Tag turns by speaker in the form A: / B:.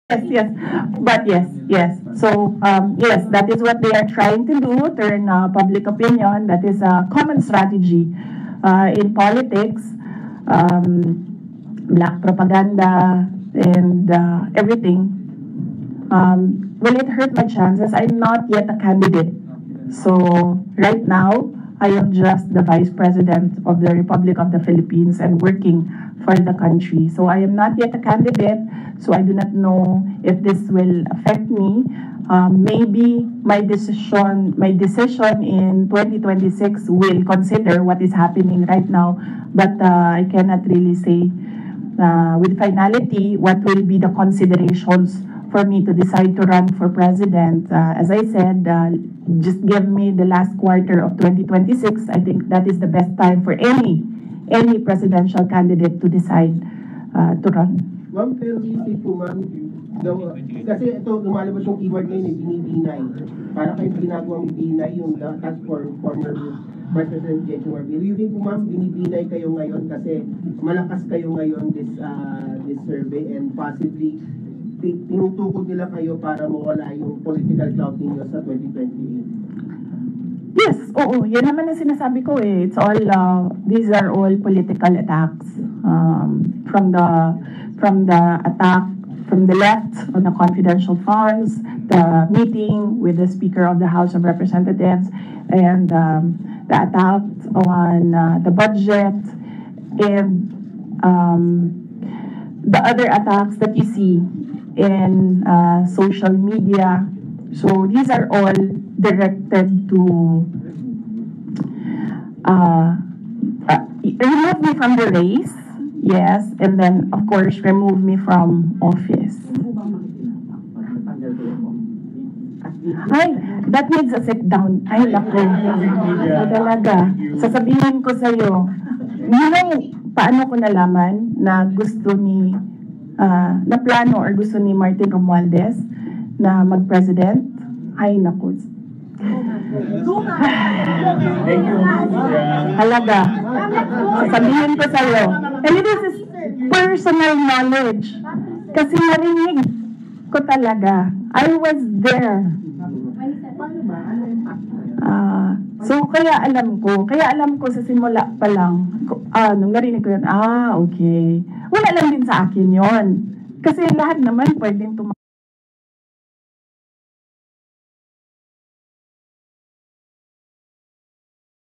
A: Yes. But yes. So, yes, that is what they are trying to do, turn public opinion. That is a common strategy in politics. Black propaganda and everything. Will it hurt my chances? I'm not yet a candidate. So, right now, I am just the Vice President of the Republic of the Philippines and working for the country. So I am not yet a candidate, so I do not know if this will affect me. Maybe my decision in 2026 will consider what is happening right now, but I cannot really say with finality what will be the considerations for me to decide to run for president. As I said, just give me the last quarter of 2026. I think that is the best time for any presidential candidate to decide to run.
B: Ma'am, pero isip po ma'am, kasi ito lumalabas yung keyword ngayon, binibinay. Para kayong ginagawang binay yung task for former Vice President J.J. Marbil. You think po ma'am, binibinay kayo ngayon kasi malakas kayo ngayon this survey and possibly tinutukod nila kayo para mawala yung political clout ninyo sa 2028?
A: Yes, oo. Yan naman ang sinasabi ko eh. It's all, these are all political attacks. From the attack from the left on the confidential funds, the meeting with the Speaker of the House of Representatives, and the attack on the budget, and the other attacks that you see in social media. So these are all directed to remove me from the race, yes, and then of course remove me from office. Ay, that needs a sit down. Ay, naku. Talaga. Sasabihin ko sa'yo, paano ko nalaman na gusto ni, na plano or gusto ni Martin Romualdez na mag-president? Ay, naku. Halaga. Sasabihin ko sa'yo. And this is personal knowledge. Kasi narinig ko talaga. I was there. So, kaya alam ko sa simula pa lang, nung narinig ko yun, okay. Wala lang din sa akin yon. Kasi lahat naman pwedeng